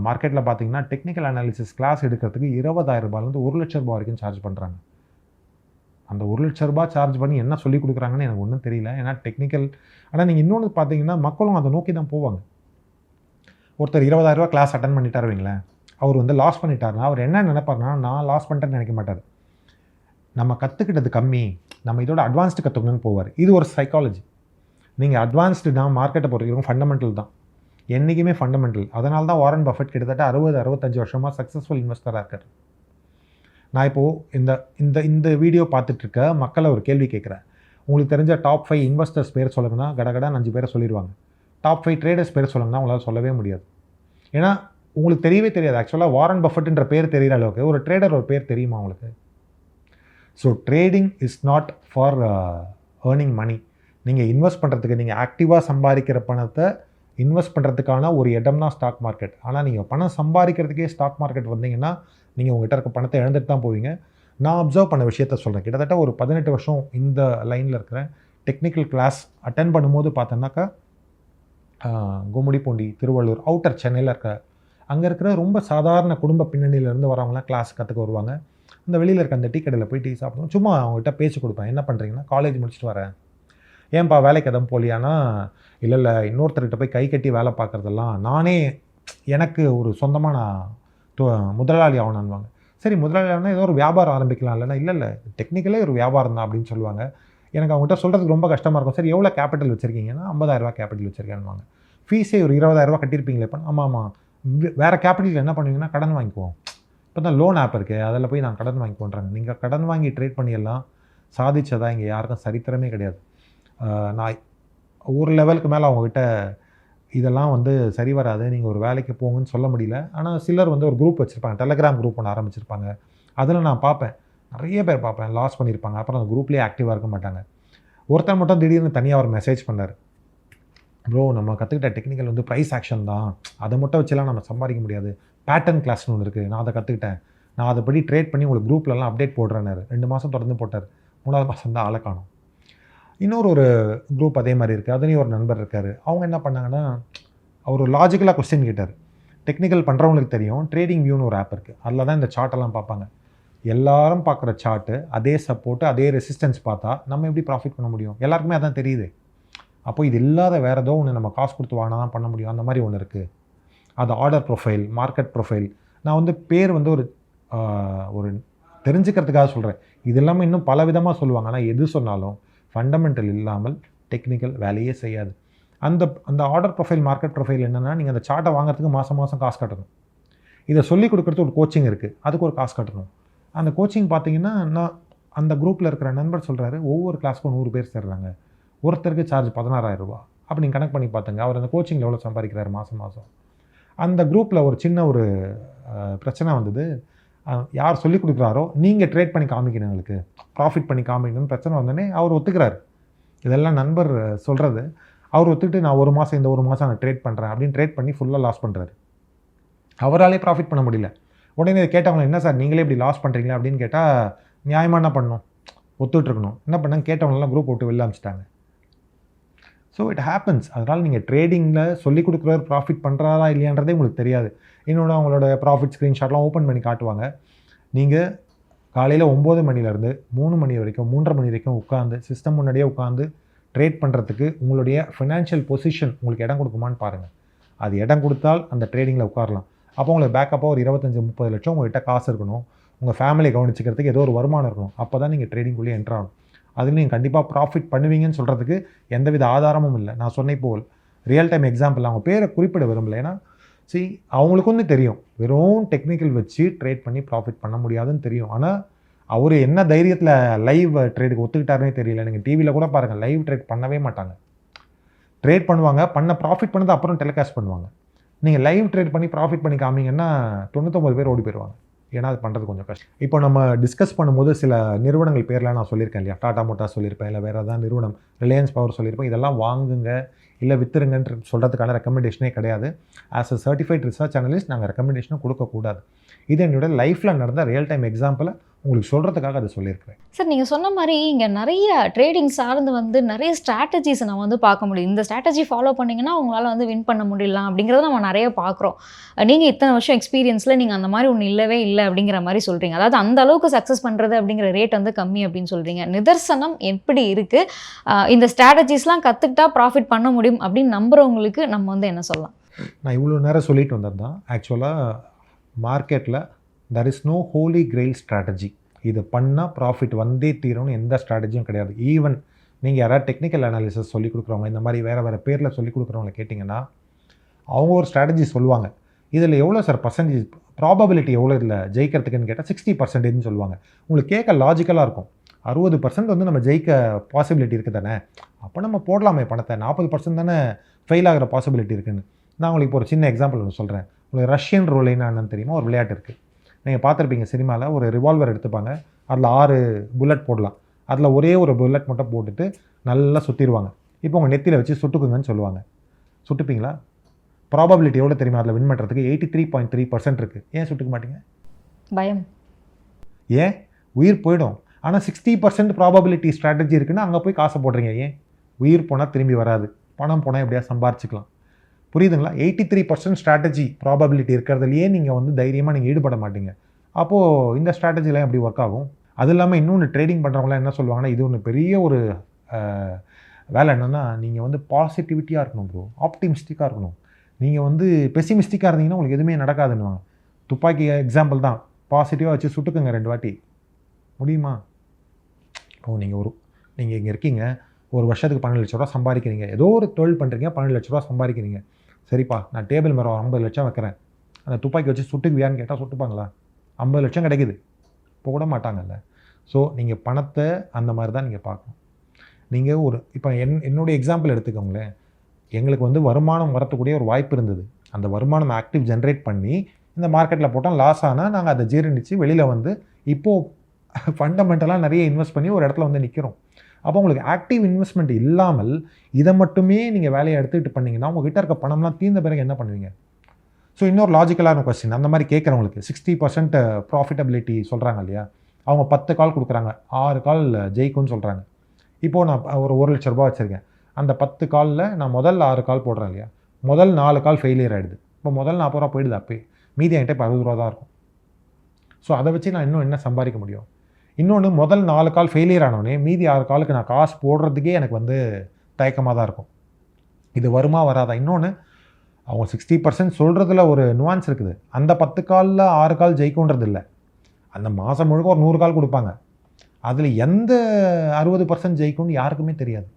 மார்க்கெட்டில் பார்த்திங்கன்னா டெக்னிக்கல் அனாலிசிஸ் கிளாஸ் எடுக்கிறதுக்கு 20,000 ரூபாயிலேருந்து 1 லட்ச ரூபா வரைக்கும் சார்ஜ் பண்ணுறாங்க. அந்த 1 லட்ச ரூபா சார்ஜ் பண்ணி என்ன சொல்லிக் கொடுக்குறாங்கன்னு எனக்கு ஒன்றும் தெரியல. ஏன்னா டெக்னிக்கல். ஆனால் நீங்கள் இன்னொன்று பார்த்தீங்கன்னா மக்களும் அதை நோக்கி தான் போவாங்க. ஒருத்தர் 20,000 ரூபா கிளாஸ் அட்டன் பண்ணிட்டார் வைங்களேன், அவர் வந்து லாஸ் பண்ணிட்டாருன்னா அவர் என்ன நினைப்பாருன்னா, நான் லாஸ் பண்ணிட்டேன்னு நினைக்க மாட்டார். நம்ம கற்றுக்கிட்டது கம்மி, நம்ம இதோட அட்வான்ஸ்டு கற்றுக்கணும்னு போவார். இது ஒரு சைக்காலஜி. நீங்கள் அட்வான்ஸ்டு தான் மார்க்கெட்டை பொறுத்தவரைக்கும் ஃபண்டமெண்டல் தான், என்றைக்குமே ஃபண்டமெண்டல். அதனால தான் வாரன் பஃபெட் கிட்டத்தட்ட 60-65 வருஷமாக சக்ஸஸ்ஃபுல் இன்வெஸ்டராக இருக்கார். நான் இப்போது இந்த இந்த இந்த வீடியோ பார்த்துட்ருக்க மக்களை ஒரு கேள்வி கேட்குறேன். உங்களுக்கு தெரிஞ்ச டாப் 5 இன்வெஸ்டர்ஸ் பேர் சொல்லுங்கன்னா கடகடான்னு 5 பேரை சொல்லிடுவாங்க. டாப் 5 ட்ரேடர்ஸ் பேர் சொல்லுங்கன்னா உங்களால் சொல்லவே முடியாது. ஏன்னா உங்களுக்கு தெரியவே தெரியாது. ஆக்சுவலாக வாரன் பஃபெட்ன்ற பேர் தெரிகிற அளவுக்கு ஒரு ட்ரேடர் ஒரு பேர் தெரியுமா உங்களுக்கு? So trading is not for earning money. நீங்கள் இன்வெஸ்ட் பண்ணுறதுக்கு, நீங்கள் ஆக்டிவாக சம்பாதிக்கிற பணத்தை இன்வெஸ்ட் பண்ணுறதுக்கான ஒரு இடம் தான் ஸ்டாக் மார்க்கெட். ஆனால் நீங்கள் பணம் சம்பாதிக்கிறதுக்கே ஸ்டாக் மார்க்கெட் வந்தீங்கன்னா நீங்கள் உங்கள்கிட்ட இருக்க பணத்தை இழந்துட்டு தான் போவீங்க. நான் அப்சர்வ் பண்ண விஷயத்த சொல்கிறேன். கிட்டத்தட்ட ஒரு 18 வருஷம் இந்த லைனில் இருக்கிறேன். டெக்னிக்கல் கிளாஸ் அட்டன் பண்ணும்போது பார்த்தோன்னாக்கா கும்மிடிப்பூண்டி, திருவள்ளூர், அவுட்டர் சென்னையில் இருக்க அங்கே இருக்கிற ரொம்ப சாதாரண குடும்ப பின்னணியிலேருந்து வரவங்களாம் கிளாஸ் கற்றுக்க வருவாங்க. அந்த வெளியில் இருக்க அந்த டீ கடையில் போய் டீ சாப்பிடுவோம். சும்மா அவங்ககிட்ட பேச்சு கொடுப்பேன், என்ன பண்ணுறீங்கன்னா, காலேஜ் முடிச்சுட்டு வரேன், ஏன்பா வேலைக்கு எதுவும் போலியானா, இல்லை இன்னொருத்தர்கிட்ட போய் கை கட்டி வேலை பார்க்குறதெல்லாம் நானே எனக்கு ஒரு சொந்தமாக நான் முதலாளி ஆகணுன்னுவாங்க. சரி முதலாளி ஆனால் ஏதோ ஒரு வியாபாரம் ஆரம்பிக்கலாம் இல்லைன்னா, இல்லை டெக்னிக்கலே ஒரு வியாபாரம் தான் அப்படின்னு சொல்லுவாங்க. எனக்கு அவங்ககிட்ட சொல்கிறதுக்கு ரொம்ப கஷ்டமாக இருக்கும். சரி எவ்வளோ கேபிட்டல் வச்சுருக்கீங்கன்னா, 50,000 ரூபா கேபிட்டல் வச்சுருக்கேன்னுவாங்க. ஃபீஸே ஒரு 20,000 ரூபா கட்டியிருப்பீங்களே இப்போ. ஆமாம், வேறு கேபிட்டல் என்ன பண்ணுவீங்கன்னா கடன் வாங்கிக்குவோம். இப்போ தான் லோன் ஆப் இருக்குது, அதில் போய் நான் கடன் வாங்கிக்கோன்றாங்க. நீங்கள் கடன் வாங்கி ட்ரேட் பண்ணியெல்லாம் சாதிச்சதா இங்கே யாருக்கும் சரித்திரமே கிடையாது. நான் ஒரு லெவலுக்கு மேலே அவங்கக்கிட்ட இதெல்லாம் வந்து சரி வராது, நீங்கள் ஒரு வேலைக்கு போங்கன்னு சொல்ல முடியல. ஆனால் சிலர் வந்து ஒரு குரூப் வச்சுருப்பாங்க, டெலகிராம் குரூப் ஒன்று ஆரம்பிச்சிருப்பாங்க. அதில் நான் பார்ப்பேன், நிறைய பேர் பார்ப்பேன் லாஸ் பண்ணியிருப்பாங்க. அப்புறம் அந்த குரூப்லேயே ஆக்டிவாக இருக்க மாட்டாங்க. ஒருத்தர் மட்டும் திடீர்னு தனியாக ஒரு மெசேஜ் பண்ணார், ப்ரோ நம்ம கற்றுக்கிட்ட டெக்னிக்கல் வந்து ப்ரைஸ் ஆக்ஷன் தான், அதை மட்டும் வச்சுலாம் நம்ம சம்பாதிக்க முடியாது, பேட்டர்ன் கிளாஸ்னு ஒன்று இருக்குது, நான் அதை கற்றுக்கிட்டேன், நான் அதை படி ட்ரேட் பண்ணி உங்களுக்கு குரூப்லலாம் அப்டேட் போடுறேன்னாரு. 2 மாதம் தொடர்ந்து போட்டார். 3வது மாதம் தான் ஆளை காணும். இன்னொரு குரூப் அதே மாதிரி இருக்குது, அதுலேயும் ஒரு நண்பர் இருக்கார். அவங்க என்ன பண்ணாங்கன்னா, அவர் ஒரு லாஜிக்கலாக கொஸ்டின் கேட்டார். டெக்னிக்கல் பண்ணுறவங்களுக்கு தெரியும், ட்ரேடிங் வியூன்னு ஒரு ஆப் இருக்குது, அதில் தான் இந்த சார்ட்டெல்லாம் பார்ப்பாங்க. எல்லாரும் பார்க்குற சார்ட்டு, அதே சப்போர்ட்டு அதே ரெசிஸ்டன்ஸ் பார்த்தா நம்ம எப்படி ப்ராஃபிட் பண்ண முடியும்? எல்லாருக்குமே அதான் தெரியுது. அப்போ இது இல்லாத வேறு ஏதோ ஒன்று நம்ம காசு கொடுத்து வாங்கினா தான் பண்ண முடியும். அந்த மாதிரி ஒன்று இருக்குது. அது ஆர்டர் ப்ரொஃபைல், மார்க்கெட் ப்ரொஃபைல். நான் வந்து பேர் வந்து ஒரு தெரிஞ்சுக்கிறதுக்காக சொல்கிறேன். இது எல்லாமே இன்னும் பல விதமாக சொல்லுவாங்க. ஆனால் எது சொன்னாலும் ஃபண்டமெண்டல் இல்லாமல் டெக்னிக்கல் வேலையே செய்யாது. அந்த ஆர்டர் ப்ரொஃபைல், மார்க்கெட் ப்ரொஃபைல் என்னென்னா, நீங்கள் அந்த சார்ட்டை வாங்குறதுக்கு மாதம் காசு கட்டணும். இதை சொல்லிக் கொடுக்குறது ஒரு கோச்சிங் இருக்குது, அதுக்கு ஒரு காசு கட்டணும். அந்த கோச்சிங் பார்த்தீங்கன்னா, நான் அந்த குரூப்பில் இருக்கிற நண்பர் சொல்கிறாரு, ஒவ்வொரு கிளாஸுக்கும் 100 பேர் சேர்றாங்க, ஒருத்தருக்கு சார்ஜ் 16,000 ரூபா. அப்படி நீங்கள் கணக்கு பண்ணி பார்த்துங்க, அவர் அந்த கோச்சிங்கில் எவ்வளோ சம்பாதிக்கிறார் மாதம். அந்த குரூப்பில் ஒரு சின்ன ஒரு பிரச்சனை வந்தது. யார் சொல்லிக் கொடுக்குறாரோ, நீங்கள் ட்ரேட் பண்ணி காமிக்கணும், எங்களுக்கு ப்ராஃபிட் பண்ணி காமிக்கணும்னு பிரச்சனை வந்தோடனே அவர் ஒத்துக்கிறார். இதெல்லாம் நண்பர் சொல்கிறது. அவர் ஒத்துக்கிட்டு நான் 1 மாதம் இந்த 1 மாதம் நான் ட்ரேட் பண்ணுறேன் அப்படின்னு ட்ரேட் பண்ணி ஃபுல்லாக லாஸ் பண்ணுறாரு. அவராலே ப்ராஃபிட் பண்ண முடியல. உடனே இதை கேட்டவங்க, என்ன சார் நீங்களே இப்படி லாஸ் பண்ணுறீங்களா அப்படின்னு கேட்டால், நியாயமாக என்ன பண்ணணும், ஒத்துட்ருக்கணும். என்ன பண்ணாங்க, கேட்டவங்களெலாம் குரூப் விட்டு வெளில அனுப்பிச்சிட்டாங்க. So it happens. அதனால் நீங்கள் ட்ரேடிங்கில் சொல்லிக் கொடுக்குறவர் ப்ராஃபிட் பண்ணுறாரா இல்லையான்றதே உங்களுக்கு தெரியாது. இன்னொன்று அவங்களோட ப்ராஃபிட் ஸ்க்ரீன்ஷாட்லாம் ஓப்பன் பண்ணி காட்டுவாங்க. நீங்கள் காலையில் 9 மணிலேருந்து 3 மணி வரைக்கும் 3:30 மணி வரைக்கும் உட்காந்து சிஸ்டம் முன்னாடியே உட்காந்து ட்ரேட் பண்ணுறதுக்கு உங்களுடைய ஃபினான்ஷியல் பொசிஷன் உங்களுக்கு இடம் கொடுக்குமான்னு பாருங்கள். அது இடம் கொடுத்தால் அந்த ட்ரேடிங்கில் உட்காரலாம். அப்போ உங்களுக்கு பேக்கப்பாக ஒரு 25-30 லட்சம் உங்கள்கிட்ட காசு இருக்கணும். உங்கள் ஃபேமிலியை கவனிச்சிக்கிறதுக்கு ஏதோ ஒரு வருமானம் இருக்கணும். அப்போ தான் நீங்கள் ட்ரேடிங்குள்ளே என்ட்ரு ஆகணும். அதில் நீங்கள் கண்டிப்பாக ப்ராஃபிட் பண்ணுவீங்கன்னு சொல்கிறதுக்கு எந்தவித ஆதாரமும் இல்லை. நான் சொன்ன போல் ரியல் டைம் எக்ஸாம்பிள் அவங்க பேரை குறிப்பிட விரும்பலை. ஏன்னா அவங்களுக்கு வந்து தெரியும் வெறும் டெக்னிக்கல் வச்சு ட்ரேட் பண்ணி ப்ராஃபிட் பண்ண முடியாதுன்னு தெரியும். ஆனால் அவர் என்ன தைரியத்தில் லைவ் ட்ரேடுக்கு ஒத்துக்கிட்டாருனே தெரியல. நீங்கள் டிவியில் கூட பாருங்கள், லைவ் ட்ரேட் பண்ணவே மாட்டாங்க. ட்ரேட் பண்ணுவாங்க, ப்ராஃபிட் பண்ணது அப்புறம் டெலிகாஸ்ட் பண்ணுவாங்க. நீங்கள் லைவ் ட்ரேட் பண்ணி ப்ராஃபிட் பண்ணி காமிங்கன்னா 99 பேர் ஓடி போயிடுவாங்க. ஏன்னா அது பண்ணுறது கொஞ்சம் கஷ்டம். இப்போ நம்ம டிஸ்கஸ் பண்ணும்போது சில நிறுவனங்கள் பேர்லாம் நான் சொல்லியிருக்கேன் இல்லையா, டாடா மோட்டார்ஸ் சொல்லியிருப்பேன், இல்லை வேறு ஏதாவது நிறுவனம், ரிலையன்ஸ் பவர் சொல்லியிருப்பேன். இதெல்லாம் வாங்குங்க இல்லை விற்றுருங்கன்ற சொல்கிறதுக்கான ரெக்கமெண்டேஷனே கிடையாது. As a certified research analyst நாங்கள் ரெக்கமெண்டேஷனும் கொடுக்கக்கூடாது. இது என்னோட லைஃப்பில் நடந்த ரியல் டைம் எக்ஸாம்பிளை உங்களுக்கு சொல்கிறதுக்காக அதை சொல்லியிருக்கிறேன். சார் நீங்கள் சொன்ன மாதிரி இங்கே நிறைய ட்ரேடிங் சார்ந்து வந்து நிறைய ஸ்ட்ராட்டஜிஸை நம்ம வந்து பார்க்க முடியும். இந்த ஸ்ட்ராட்டஜி ஃபாலோ பண்ணிங்கன்னா உங்களால் வந்து வின் பண்ண முடியலாம் அப்படிங்கிறத நம்ம நிறைய பார்க்குறோம். நீங்கள் இத்தனை வருஷம் எக்ஸ்பீரியன்ஸில் நீங்கள் அந்த மாதிரி ஒன்று இல்லவே இல்லை அப்படிங்கிற மாதிரி சொல்கிறீங்க. அதாவது அந்த அளவுக்கு சக்ஸஸ் பண்ணுறது அப்படிங்கிற ரேட் வந்து கம்மி அப்படின்னு சொல்கிறீங்க. நிதர்சனம் எப்படி இருக்குது, இந்த ஸ்ட்ராட்டஜிஸ்லாம் கற்றுக்கிட்டா ப்ராஃபிட் பண்ண முடியும் அப்படின்னு நம்புகிறவங்களுக்கு நம்ம வந்து என்ன சொல்லலாம்? நான் இவ்வளோ நேரம் சொல்லிட்டு வந்தது தான் ஆக்சுவலாக மார்க்கெட்டில் there is no holy grail strategy. இது பண்ணால் ப்ராஃபிட் வந்தே தீரும்னு எந்த ஸ்ட்ராட்டஜியும் கிடையாது. ஈவன் நீங்கள் யாராவது டெக்னிக்கல் அனாலிசிஸ் சொல்லிக் கொடுக்குறவங்க, இந்த மாதிரி வேறு பேரில் சொல்லிக் கொடுக்குறவங்களை கேட்டிங்கன்னா அவங்க ஒரு ஸ்ட்ராட்டஜி சொல்லுவாங்க. இதில் எவ்வளோ சார் பர்சன்டேஜ் ப்ராபபிலிட்டி எவ்வளோ இதில் ஜெயிக்கிறதுக்குன்னு கேட்டால் 60%ன்னு சொல்லுவாங்க. உங்களுக்கு கேட்க லாஜிக்கலாக இருக்கும். 60% வந்து நம்ம ஜெயிக்க பாசிபிலிட்டி இருக்குது தானே, அப்போ நம்ம போடலாமே பணத்தை. 40% தானே ஃபெயில் ஆகிற பாசிபிலிட்டி இருக்குதுன்னு. நான் உங்களுக்கு இப்போ ஒரு சின்ன எக்ஸாம்பிள் ஒன்று சொல்கிறேன். உங்களுக்கு ரஷ்யன் ரோலைன்னா என்னன்னு தெரியுமா? ஒரு விளையாட்டு இருக்குது, நீங்கள் பார்த்துருப்பீங்க சினிமாவில். ஒரு ரிவால்வர் எடுத்துப்பாங்க, அதில் 6 புல்லட் போடலாம். அதில் ஒரே ஒரு புல்லட் மட்டும் போட்டுட்டு நல்லா சுற்றிடுவாங்க. இப்போ உங்கள் நெத்தியில் வச்சு சுட்டுக்குங்கன்னு சொல்லுவாங்க. சுட்டுப்பீங்களா? ப்ராபபிலிட்டி எவ்வளோ தெரியுமா அதில் வின் பண்ணுறதுக்கு? 83.3% இருக்குது. ஏன் சுட்டுக்க மாட்டீங்க? பயம். ஏன்? உயிர் போயிடும். ஆனால் 60% ப்ராபபிலிட்டி ஸ்ட்ராட்டஜி இருக்குன்னா அங்கே போய் காசை போடுறீங்க. ஏன்? உயிர் போனால் திரும்பி வராது, பணம் போனால் எப்படியா சம்பாரிச்சிக்கலாம். புரியுதுங்களா? 83% ஸ்ட்ராட்டஜி ப்ராபபிலிட்டி இருக்கிறதுலையே நீங்கள் வந்து தைரியமாக நீங்கள் ஈடுபட மாட்டீங்க. அப்போது இந்த ஸ்ட்ராட்டஜிலாம் எப்படி ஒர்க் ஆகும்? அது இல்லாமல் இன்னொன்று ட்ரேடிங் பண்ணுறவங்களாம் என்ன சொல்லுவாங்கன்னா, இது ஒன்று பெரிய ஒரு வேலை என்னென்னா, நீங்கள் வந்து பாசிட்டிவிட்டியாக இருக்கணும் ப்ரோ, ஆப்டிமிஸ்டிக்காக இருக்கணும். நீங்கள் வந்து பெசிமிஸ்டிக்காக இருந்தீங்கன்னா உங்களுக்கு எதுவுமே நடக்காதுன்னுவாங்க. துப்பாக்கி எக்ஸாம்பிள் தான். பாசிட்டிவாக வச்சு சுட்டுக்குங்க 2 வாட்டி. முடியுமா? நீங்கள் இங்கே இருக்கீங்க, ஒரு வருஷத்துக்கு 12 லட்ச ரூபா சம்பாதிக்கிறீங்க. ஏதோ ஒரு தொழில் பண்ணுறீங்க, 12 லட்ச ரூபா சம்பாதிக்கிறீங்க. சரிப்பா, நான் டேபிள் மேலே 50 லட்சம் வைக்கிறேன், அந்த துப்பாக்கி வச்சு சுட்டுக்குவியான்னு கேட்டால் சுட்டுப்பாங்களா? 50 லட்சம் கிடைக்குது, போட மாட்டாங்கல்ல. ஸோ நீங்கள் பணத்தை அந்த மாதிரி தான் நீங்கள் பார்க்கணும். நீங்கள் இப்போ என்னுடைய எக்ஸாம்பிள் எடுத்துக்கோங்களேன். எங்களுக்கு வந்து வருமானம் வரத்துக்கூடிய ஒரு வாய்ப்பு இருந்தது. அந்த வருமானம் ஆக்டிவ் ஜென்ரேட் பண்ணி இந்த மார்க்கெட்டில் போட்டால் லாஸ் ஆனால் நாங்கள் அதை ஜீரணித்து வெளியில் வந்து இப்போது ஃபண்டமெண்டலாக நிறைய இன்வெஸ்ட் பண்ணி ஒரு இடத்துல வந்து நிற்கிறோம். அப்போ உங்களுக்கு ஆக்டிவ் இன்வெஸ்ட்மெண்ட் இல்லாமல் இதை மட்டுமே நீங்கள் வேலையை எடுத்துக்கிட்டு பண்ணிங்கன்னா உங்கள்கிட்ட இருக்க பணம்லாம் தீர்ந்த பிறகு என்ன பண்ணுவீங்க? ஸோ இன்னொரு லாஜிக்கலான கொஸ்டின், அந்த மாதிரி கேட்குறவங்களுக்கு 60% ப்ராஃபிட்டபிலிட்டி சொல்கிறாங்க இல்லையா, அவங்க 10 கால் கொடுக்குறாங்க, 6 கால் ஜெயிக்கும்னு சொல்கிறாங்க. இப்போது நான் ஒரு 1 லட்ச ரூபா வச்சுருக்கேன். அந்த 10 காலில் நான் முதல் 6 கால் போடுறேன் இல்லையா, முதல் 4 கால் ஃபெயிலியர் ஆகிடுது. இப்போ முதல் 40 ரூபா போயிடுது, அப்போ மீதி என்கிட்ட இப்போ 60 ரூபா தான் இருக்கும். ஸோ அதை வச்சு நான் இன்னும் என்ன சம்பாதிக்க முடியும்? இன்னொன்று, முதல் 4 கால் ஃபெயிலியர் ஆனோடனே மீதி 6 காலுக்கு நான் காசு போடுறதுக்கே எனக்கு வந்து தயக்கமாக தான் இருக்கும். இது வருமா வராதா? இன்னொன்று, அவங்க 60% சொல்கிறதுல ஒரு நுவான்ஸ் இருக்குது. அந்த 10 காலில் 6 கால் ஜெயிக்கும்ன்றது இல்லை. அந்த மாதம் முழுக்க ஒரு 100 கால் கொடுப்பாங்க, அதில் எந்த 60% ஜெயிக்கும்னு யாருக்குமே தெரியாது.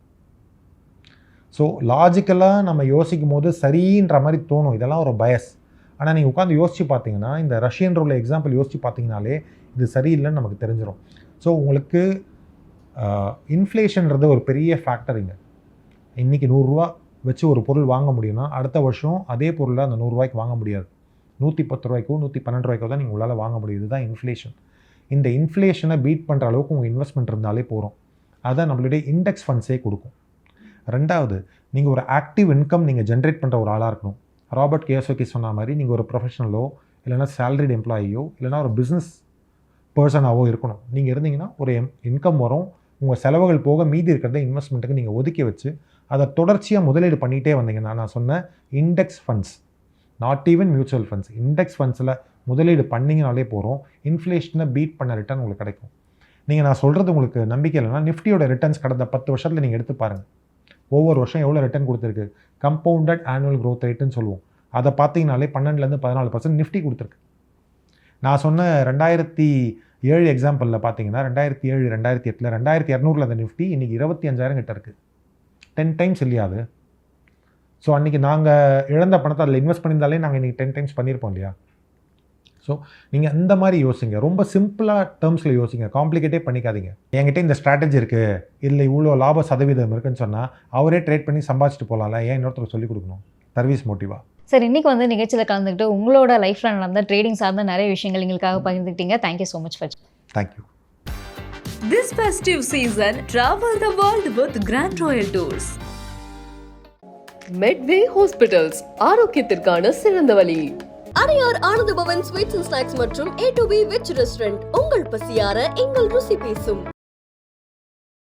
ஸோ லாஜிக்கலாக நம்ம யோசிக்கும் போது சரின்ற மாதிரி தோணும், இதெல்லாம் ஒரு பயஸ். ஆனால் நீங்கள் உட்காந்து யோசித்து பார்த்தீங்கன்னா, இந்த ரஷ்யன் ரோல் எக்ஸாம்பிள் யோசித்து பார்த்தீங்கனாலே இது சரியில்லைன்னு நமக்கு தெரிஞ்சிடும். ஸோ உங்களுக்கு இன்ஃப்ளேஷன்றது ஒரு பெரிய ஃபேக்டர். இன்றைக்கி 100 ரூபா வச்சு ஒரு பொருள் வாங்க முடியும்னா அடுத்த வருஷம் அதே பொருளை அந்த 100 ரூபாய்க்கு வாங்க முடியாது. 110 ரூபாய்க்கோ 112 ரூபாய்க்கோ தான் நீங்கள் உங்களால் வாங்க முடியும். இதுதான் இன்ஃப்ளேஷன். இந்த இன்ஃப்ளேஷனை பீட் பண்ணுற அளவுக்கு உங்கள் இன்வெஸ்ட்மெண்ட் இருந்தாலே போகிறோம். அதான் நம்மளுடைய இண்டெக்ஸ் ஃபண்ட்ஸே கொடுக்கும். ரெண்டாவது, நீங்கள் ஒரு ஆக்டிவ் இன்கம் நீங்கள் ஜென்ரேட் பண்ணுற ஒரு ஆளாக இருக்கணும். ராபர்ட் கியோசாகி சொன்ன மாதிரி நீங்கள் ஒரு ப்ரொஃபஷனலோ இல்லைனா சேலரிடு எம்ப்ளாயியோ இல்லைனா ஒரு பிஸ்னஸ் பர்சனாகவோ இருக்கணும். நீங்கள் இருந்தீங்கன்னா ஒரு இன்கம் வரும், உங்கள் செலவுகள் போக மீதி இருக்கிறத இன்வெஸ்ட்மெண்ட்டுக்கு நீங்கள் ஒதுக்கி வச்சு அதை தொடர்ச்சியாக முதலீடு பண்ணிகிட்டே வந்தீங்கன்னா, நான் சொன்ன index funds, not even mutual funds, index ஃபண்ட்ஸில் முதலீடு பண்ணிங்கனாலே போகிறோம், இன்ஃப்ளேஷனை பீட் பண்ண ரிட்டர்ன் உங்களுக்கு கிடைக்கும். நீங்கள் நான் சொல்கிறது உங்களுக்கு நம்பிக்கை இல்லைன்னா நிஃப்டியோட ரிட்டர்ன்ஸ் கடந்த 10 வருஷத்தில் நீங்கள் எடுத்து பாருங்கள். ஒவ்வொரு வருஷம் எவ்வளோ ரிட்டர்ன் கொடுத்துருக்கு, கம்பவுண்டட் ஆனுவல் க்ரோத் ரேட்டுன்னு சொல்லுவோம். அதை பார்த்தீங்கனாலே 12% 14% நிஃப்டி கொடுத்துருக்கு. நான் சொன்ன 2007 எக்ஸாம்பிளில் பார்த்தீங்கன்னா 2007 2008 2200 அந்த நிஃப்டி இன்றைக்கி 25,000 கிட்ட இருக்குது. 10 டைம்ஸ் இல்லையா அது? ஸோ அன்றைக்கி நாங்கள் இழந்த பணத்தை அதில் இன்வெஸ்ட் பண்ணியிருந்தாலே நாங்கள் இன்றைக்கி 10 டைம்ஸ் பண்ணியிருப்போம் இல்லையா? ஸோ நீங்கள் இந்த மாதிரி யோசிங்க, ரொம்ப சிம்பிளாக டேர்ம்ஸில் யோசிங்க, காம்ப்ளிகேட்டே பண்ணிக்காதீங்க. என்கிட்ட இந்த ஸ்ட்ராட்டஜி இருக்குது, இதில் இவ்வளோ லாப சதவீதம் இருக்குன்னு சொன்னால் அவரே ட்ரேட் பண்ணி சம்பாதிச்சுட்டு போகலாம்ல, ஏன் இன்னொருத்தருக்கு சொல்லிக் கொடுக்கணும்? சர்வீஸ் மோட்டிவா. சார், இன்னைக்கு வந்து நிகழ்ச்சியில் கலந்துக்கிட்டு உங்களோட லைஃப்பில் நடந்த ட்ரேடிங் சார்ந்த நிறைய விஷயங்கள் எங்களுக்காக பகிர்ந்துக்கிட்டீங்க. Thank you so much for. Thank you. This festive season, travel the world with Grand Royal Tours. Medway hospitals, ஆரோக்கியத்திற்கான சிறந்த வழி. Adyar Ananda Pawan sweets and snacks மற்றும் A2B வெஜ் ரெஸ்டாரண்ட் உங்கள் பசியார எங்கள் ருசி பேசும்.